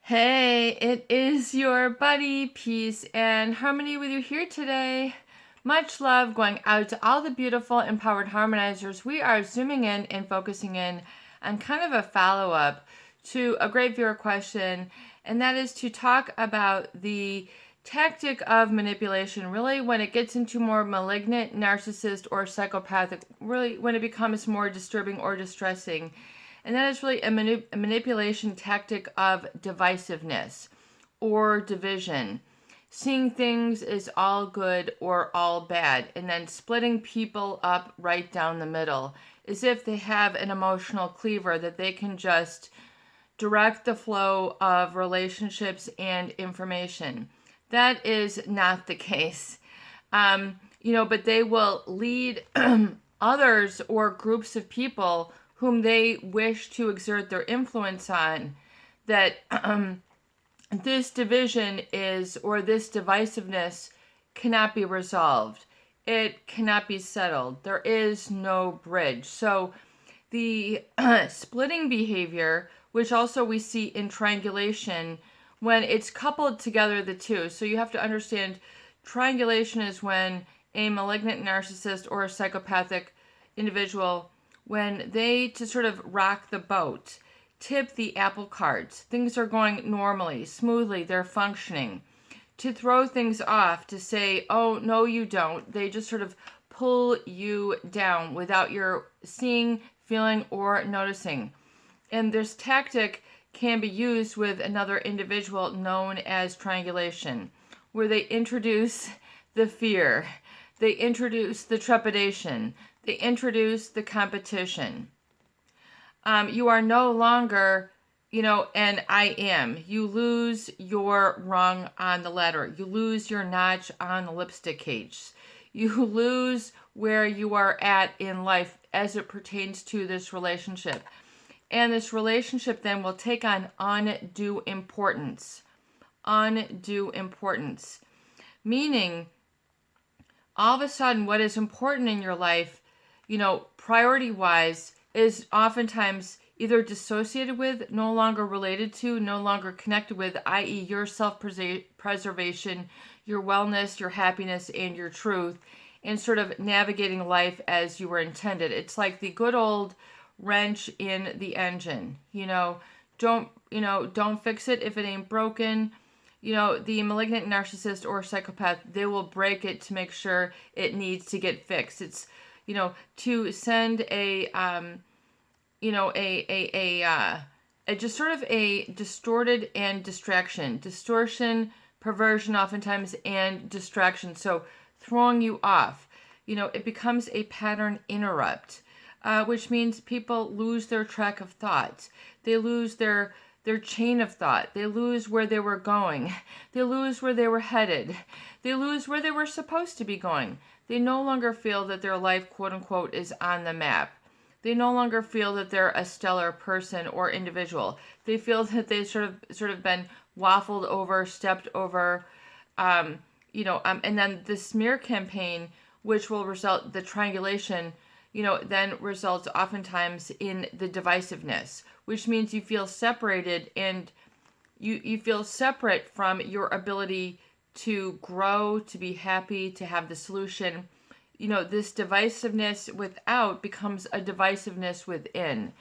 Hey, it is your buddy, Peace and Harmony with you here today. Much love going out to all the beautiful empowered harmonizers. We are zooming in and focusing in on kind of a follow-up to a great viewer question, and that is to talk about the tactic of manipulation, really when it gets into more malignant, narcissist, or psychopathic, really when it becomes more disturbing or distressing. And that is really a manipulation tactic of divisiveness or division. Seeing things as all good or all bad, and then splitting people up right down the middle, as if they have an emotional cleaver that they can just direct the flow of relationships and information. That is not the case. But they will lead others or groups of people whom they wish to exert their influence on, that this division is, or this divisiveness cannot be resolved. It cannot be settled. There is no bridge. So the splitting behavior, which also we see in triangulation, when it's coupled together, the two. So you have to understand, triangulation is when a malignant narcissist or a psychopathic individual, when they, to sort of rock the boat, tip the apple carts, things are going normally, smoothly, they're functioning. To throw things off, to say, oh, no, you don't, they just sort of pull you down without your seeing, feeling, or noticing. And this tactic can be used with another individual known as triangulation, where they introduce the fear, they introduce the trepidation, they introduce the competition. You are no longer, an I am. You lose your rung on the ladder. You lose your notch on the lipstick case. You lose where you are at in life as it pertains to this relationship. And this relationship then will take on undue importance. Undue importance. Meaning, all of a sudden, what is important in your life, priority-wise, is oftentimes either dissociated with, no longer related to, no longer connected with, i.e. your self-preservation, your wellness, your happiness, and your truth, and sort of navigating life as you were intended. It's like the good old wrench in the engine. Don't fix it if it ain't broken. The malignant narcissist or psychopath, they will break it to make sure it needs to get fixed. It's, to send a just sort of a distorted and distortion, perversion oftentimes, and distraction. So throwing you off, it becomes a pattern interrupt, which means people lose their track of thought. They lose their chain of thought. They lose where they were going. They lose where they were headed. They lose where they were supposed to be going. They no longer feel that their life, quote unquote, is on the map. They no longer feel that they're a stellar person or individual. They feel that they've sort of been waffled over, stepped over, and then the smear campaign, which will result, the triangulation, then results oftentimes in the divisiveness, which means you feel separated, and you feel separate from your ability to grow, to be happy, to have the solution. This divisiveness without becomes a divisiveness within.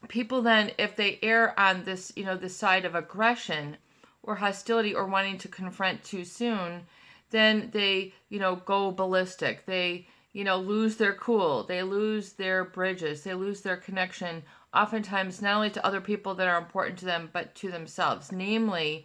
People then, if they err on this, the side of aggression or hostility or wanting to confront too soon, then they, go ballistic. They, lose their cool. They lose their bridges. They lose their connection, oftentimes not only to other people that are important to them, but to themselves, namely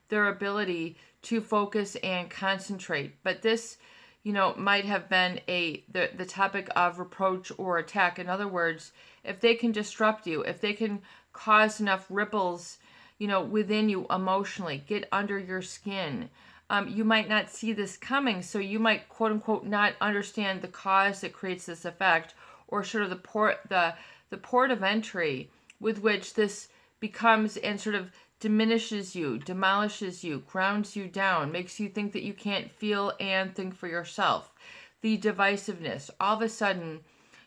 their ability to focus and concentrate. But this, might have been the topic of reproach or attack. In other words, if they can disrupt you, if they can cause enough ripples, within you emotionally, get under your skin, you might not see this coming, so you might, quote unquote, not understand the cause that creates this effect, or sort of the port of entry with which this becomes and sort of diminishes you, demolishes you, grounds you down, makes you think that you can't feel and think for yourself. The divisiveness, all of a sudden,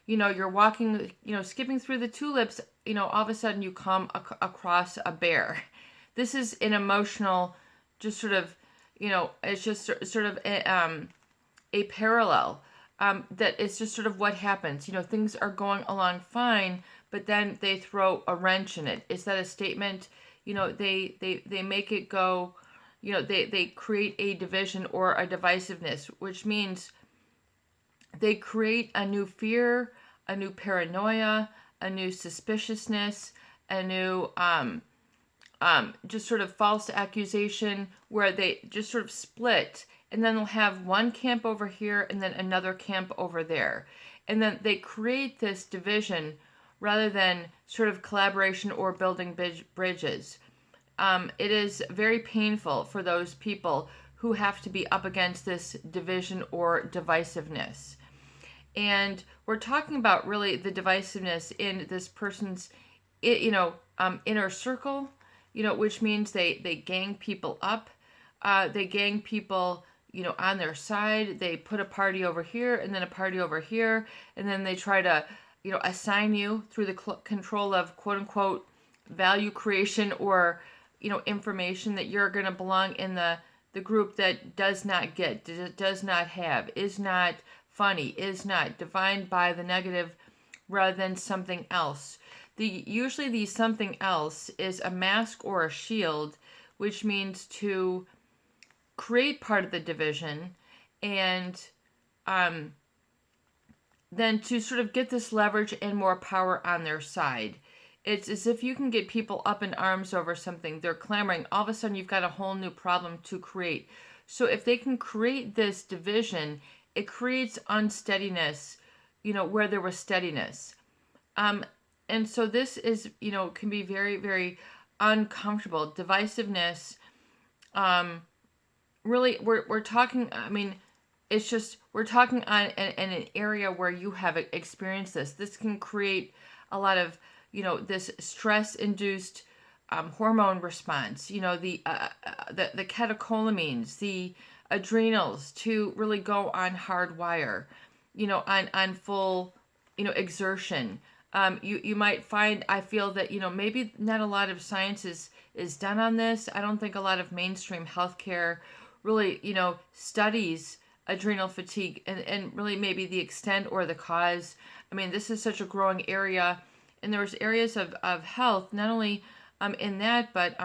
you're walking, skipping through the tulips, all of a sudden you come across a bear. this is an emotional, just sort of, it's just sort of a parallel. That it's just sort of what happens. Things are going along fine, but then they throw a wrench in it. Is that a statement? They make it go, they create a division or a divisiveness, which means they create a new fear, a new paranoia, a new suspiciousness, a new just sort of false accusation, where they just sort of split, and then they'll have one camp over here and then another camp over there. And then they create this division rather than sort of collaboration or building bridges. It is very painful for those people who have to be up against this division or divisiveness. And we're talking about really the divisiveness in this person's, inner circle, which means they gang people up. They gang people, on their side. They put a party over here and then a party over here. And then they try to, assign you through the control of quote unquote value creation or, information that you're going to belong in the group that does not get, does not have, is not funny, is not defined by the negative rather than something else. Usually the something else is a mask or a shield, which means to create part of the division and then to sort of get this leverage and more power on their side. It's as if you can get people up in arms over something. They're clamoring. All of a sudden, you've got a whole new problem to create. So if they can create this division, it creates unsteadiness, where there was steadiness. And so this is, can be very, very uncomfortable. Divisiveness, really, we're talking, it's just, we're talking on in an area where you have experienced this. This can create a lot of, this stress-induced hormone response, the catecholamines, the adrenals to really go on hardwire, on full, exertion. You might find, I feel that, maybe not a lot of science is done on this. I don't think a lot of mainstream healthcare really, studies adrenal fatigue and really maybe the extent or the cause. This is such a growing area, and there's areas of health, not only in that, but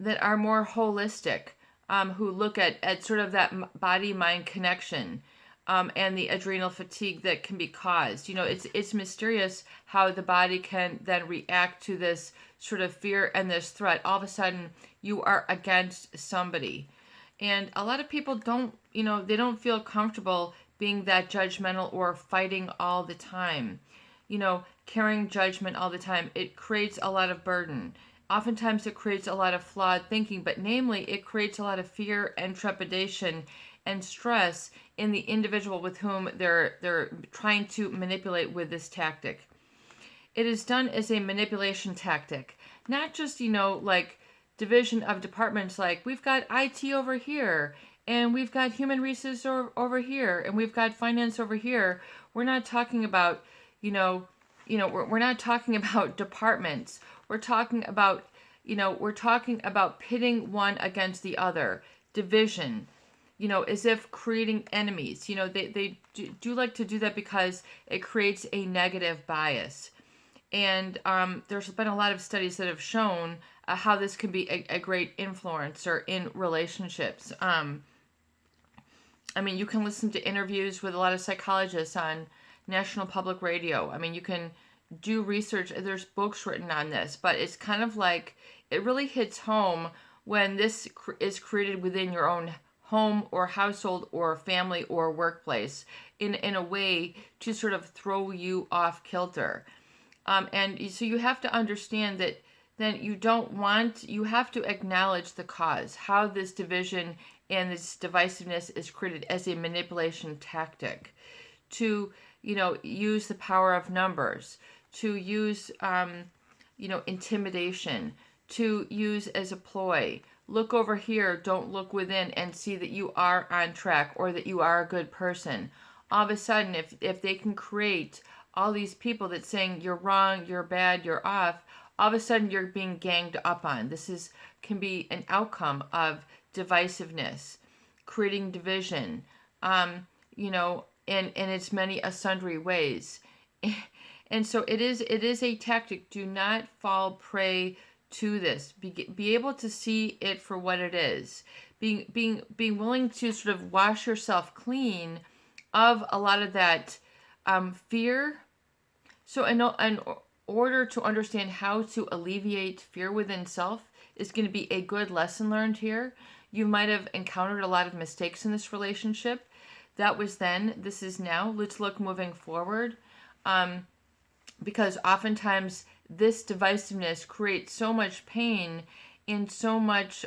that are more holistic, who look at sort of that body-mind connection, and the adrenal fatigue that can be caused. It's mysterious how the body can then react to this sort of fear and this threat. All of a sudden, you are against somebody. And a lot of people don't, they don't feel comfortable being that judgmental or fighting all the time. Carrying judgment all the time. It creates a lot of burden. Oftentimes it creates a lot of flawed thinking, but namely it creates a lot of fear and trepidation and stress in the individual with whom they're trying to manipulate with this tactic. It is done as a manipulation tactic, not just, like division of departments, like we've got IT over here and we've got human resources over here and we've got finance over here. We're not talking about, we're not talking about departments. We're talking about, pitting one against the other, division, as if creating enemies. They do like to do that because it creates a negative bias. And there's been a lot of studies that have shown how this can be a great influencer in relationships. You can listen to interviews with a lot of psychologists on National Public Radio. You can do research. There's books written on this, but it's kind of like it really hits home when this is created within your own home or household or family or workplace in a way to sort of throw you off kilter. And so you have to understand that then you have to acknowledge the cause, how this division and this divisiveness is created as a manipulation tactic to, use the power of numbers, to use, intimidation, to use as a ploy. Look over here, don't look within and see that you are on track or that you are a good person. All of a sudden, if they can create all these people that saying you're wrong, you're bad, you're off, all of a sudden you're being ganged up on. Can be an outcome of divisiveness, creating division, in its many sundry ways. And so it is a tactic. Do not fall prey to this. Be able to see it for what it is. Being willing to sort of wash yourself clean of a lot of that fear. So in order to understand how to alleviate fear within self is going to be a good lesson learned here. You might have encountered a lot of mistakes in this relationship. That was then. This is now. Let's look moving forward. Because oftentimes this divisiveness creates so much pain and so much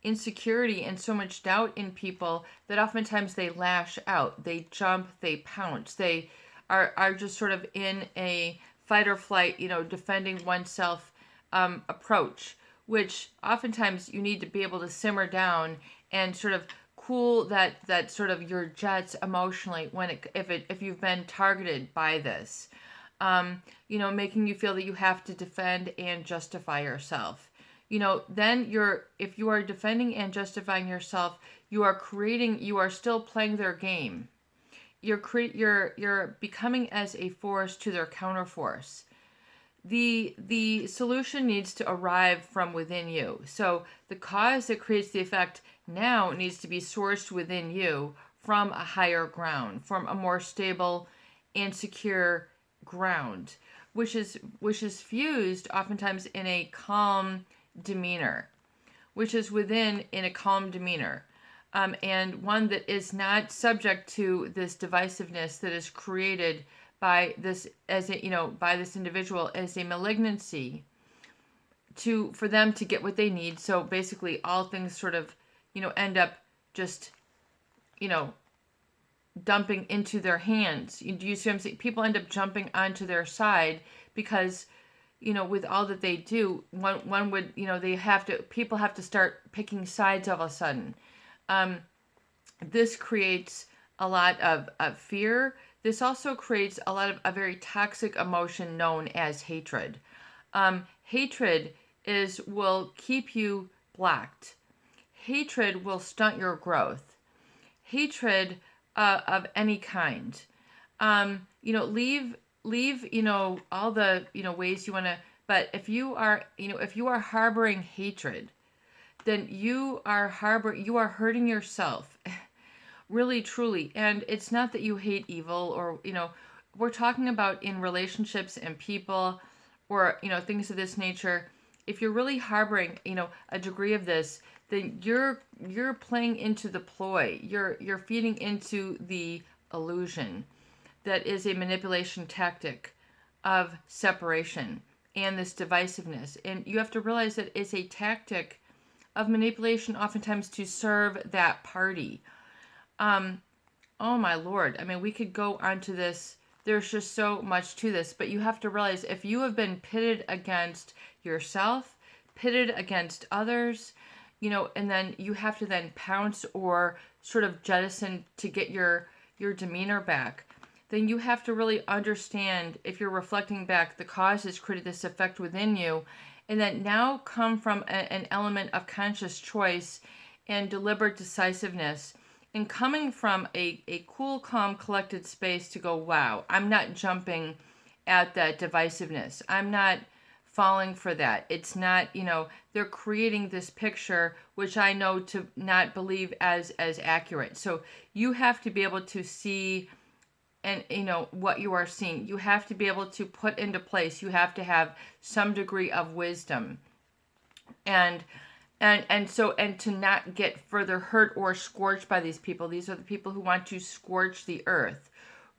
insecurity and so much doubt in people that oftentimes they lash out, they jump, they pounce, they are just sort of in a fight or flight, defending oneself approach, which oftentimes you need to be able to simmer down and sort of cool that sort of your jets emotionally if you've been targeted by this. Making you feel that you have to defend and justify yourself. Then if you are defending and justifying yourself, you are still playing their game. You're becoming as a force to their counterforce. The solution needs to arrive from within you. So the cause that creates the effect now needs to be sourced within you from a higher ground, from a more stable and secure ground, which is fused oftentimes in a calm demeanor, which is within in a calm demeanor, and one that is not subject to this divisiveness that is created by this by this individual as a malignancy for them to get what they need. So basically all things sort of end up just dumping into their hands. Do you see what I'm saying? People end up jumping onto their side because, with all that they do, one would, people have to start picking sides all of a sudden. This creates a lot of fear. This also creates a lot of a very toxic emotion known as hatred. Hatred will keep you blocked. Hatred will stunt your growth. Hatred of any kind. Leave all the ways you want to. But if you are harboring hatred, then you are hurting yourself, really truly. And it's not that you hate evil or we're talking about in relationships and people, or things of this nature. If you're really harboring a degree of this, then you're playing into the ploy. You're feeding into the illusion that is a manipulation tactic of separation and this divisiveness. And you have to realize that it's a tactic of manipulation, oftentimes to serve that party. Oh my Lord. I mean, we could go on to this. There's just so much to this, but you have to realize if you have been pitted against yourself, pitted against others, and then you have to then pounce or sort of jettison to get your demeanor back, then you have to really understand, if you're reflecting back, the cause has created this effect within you, and then now come from an element of conscious choice and deliberate decisiveness, and coming from a cool, calm, collected space to go, wow, I'm not jumping at that divisiveness. I'm not falling for that. It's not, they're creating this picture, which I know to not believe as accurate. So you have to be able to see and, what you are seeing. You have to be able to put into place. You have to have some degree of wisdom. And to not get further hurt or scorched by these people. These are the people who want to scorch the earth,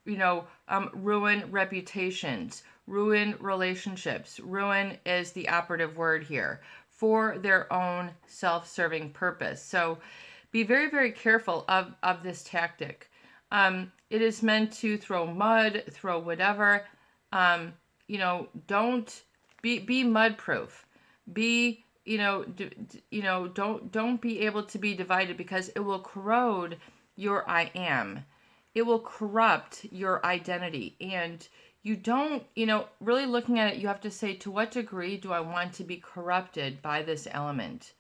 ruin reputations, ruin relationships. Ruin is the operative word here, for their own self-serving purpose. So be very, very careful of this tactic. It is meant to throw mud, throw whatever. Don't be mud proof. Be don't be able to be divided, because it will corrode your I am. It will corrupt your identity, and you don't, really looking at it, you have to say, to what degree do I want to be corrupted by this element?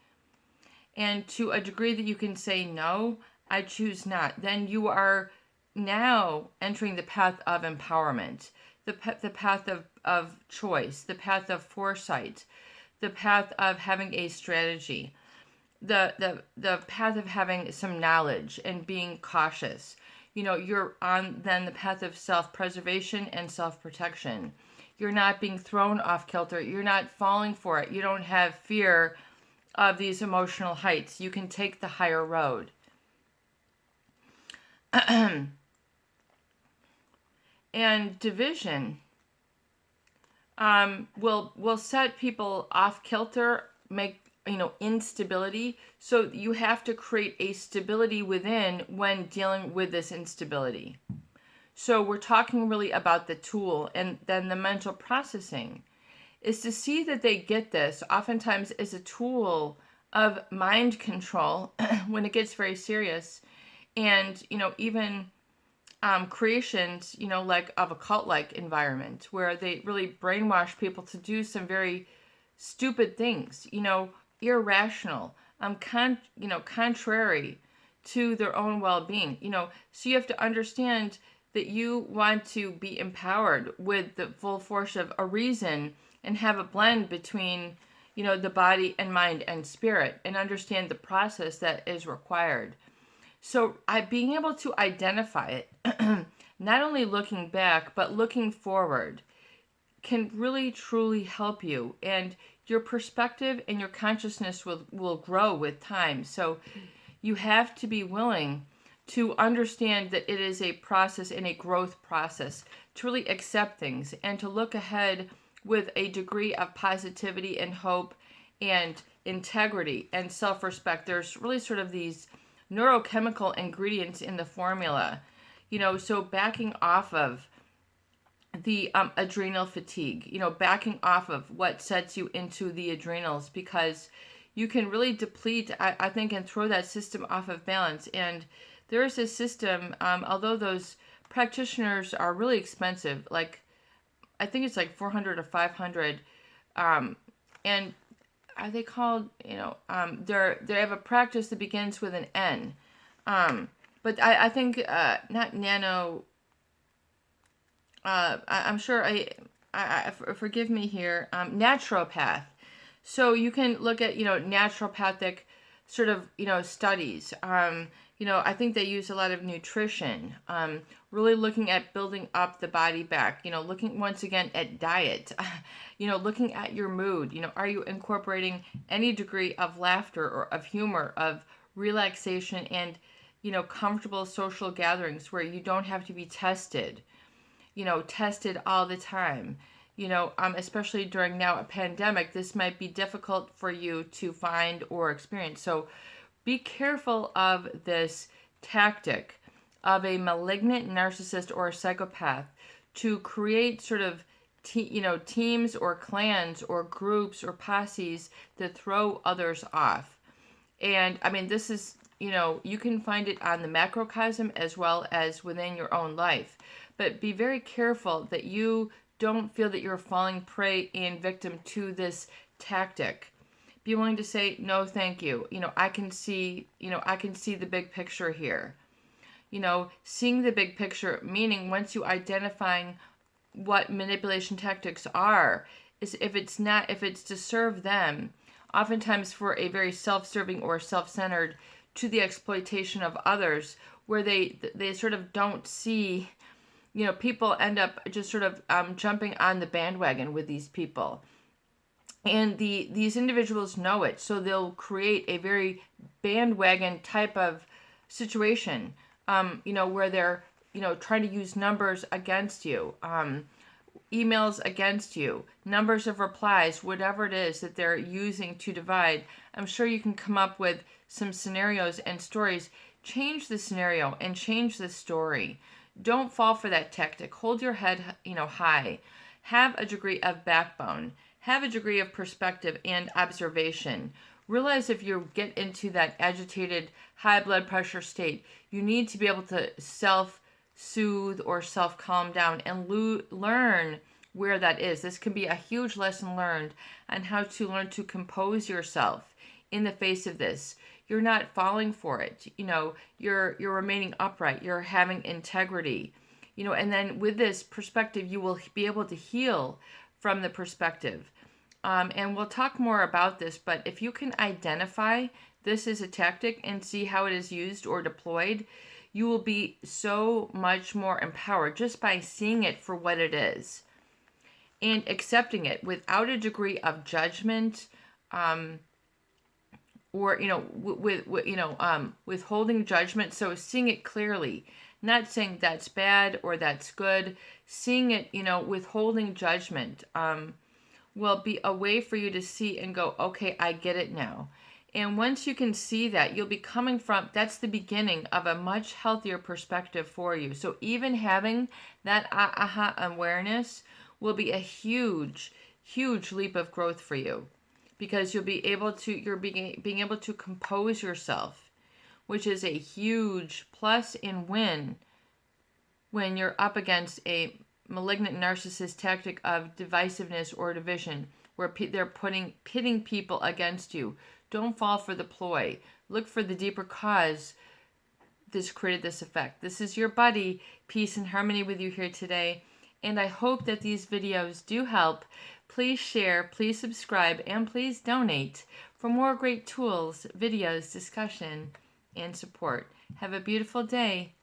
And to a degree that you can say, no, I choose not, then you are now entering the path of empowerment, the path of choice, the path of foresight, the path of having a strategy, the path of having some knowledge and being cautious. You're on then the path of self-preservation and self-protection. You're not being thrown off kilter. You're not falling for it. You don't have fear of these emotional heights. You can take the higher road. And division will set people off kilter, make instability. So you have to create a stability within when dealing with this instability. So we're talking really about the tool, and then the mental processing is to see that they get this oftentimes as a tool of mind control when it gets very serious. And even creations like of a cult-like environment where they really brainwash people to do some very stupid things, irrational, contrary to their own well-being. So you have to understand that you want to be empowered with the full force of a reason and have a blend between, the body and mind and spirit, and understand the process that is required. So being able to identify it, not only looking back, but looking forward, can really, truly help you. And your perspective and your consciousness will grow with time. So you have to be willing to understand that it is a process and a growth process, to really accept things and to look ahead with a degree of positivity and hope and integrity and self-respect. There's really sort of these neurochemical ingredients in the formula, so backing off of the adrenal fatigue, backing off of what sets you into the adrenals, because you can really deplete, I think, and throw that system off of balance. And there is a system, although those practitioners are really expensive, like I think it's like 400 or 500, and are they called, they have a practice that begins with an N, but I think not nano. I'm sure forgive me here. Naturopath. So you can look at naturopathic sort of studies. I think they use a lot of nutrition. Really looking at building up the body back. Looking once again at diet. Looking at your mood. Are you incorporating any degree of laughter or of humor, of relaxation, and comfortable social gatherings where you don't have to be tested. Tested all the time. Especially during now a pandemic, this might be difficult for you to find or experience. So be careful of this tactic of a malignant narcissist or a psychopath to create sort of teams or clans or groups or posses that throw others off. And I mean, this is, you can find it on the macrocosm as well as within your own life. But be very careful that you don't feel that you're falling prey and victim to this tactic. Be willing to say, no, thank you. I can see the big picture here. Seeing the big picture, meaning once you identifying what manipulation tactics are, is if it's to serve them, oftentimes for a very self-serving or self-centered, to the exploitation of others, where they sort of don't see, people end up just sort of jumping on the bandwagon with these people. And these individuals know it, so they'll create a very bandwagon type of situation, where they're, trying to use numbers against you, emails against you, numbers of replies, whatever it is that they're using to divide. I'm sure you can come up with some scenarios and stories. Change the scenario and change the story. Don't fall for that tactic. Hold your head, high. Have a degree of backbone. Have a degree of perspective and observation. Realize if you get into that agitated, high blood pressure state, you need to be able to soothe or self-calm down, and learn where that is. This can be a huge lesson learned on how to learn to compose yourself in the face of this. You're not falling for it. You're remaining upright. You're having integrity. And then with this perspective, you will be able to heal from the perspective. And we'll talk more about this, but if you can identify this as a tactic and see how it is used or deployed, you will be so much more empowered just by seeing it for what it is and accepting it without a degree of judgment, or withholding judgment. So seeing it clearly, not saying that's bad or that's good. Seeing it, withholding judgment, will be a way for you to see and go, okay, I get it now. And once you can see that, you'll be coming from, that's the beginning of a much healthier perspective for you. So even having that aha awareness will be a huge, huge leap of growth for you, because you'll be able to, being able to compose yourself, which is a huge plus and win when you're up against a malignant narcissist tactic of divisiveness or division, where they're pitting people against you. Don't fall for the ploy. Look for the deeper cause this created this effect. This is your buddy, Peace and Harmony, with you here today. And I hope that these videos do help. Please share, please subscribe, and please donate for more great tools, videos, discussion, and support. Have a beautiful day.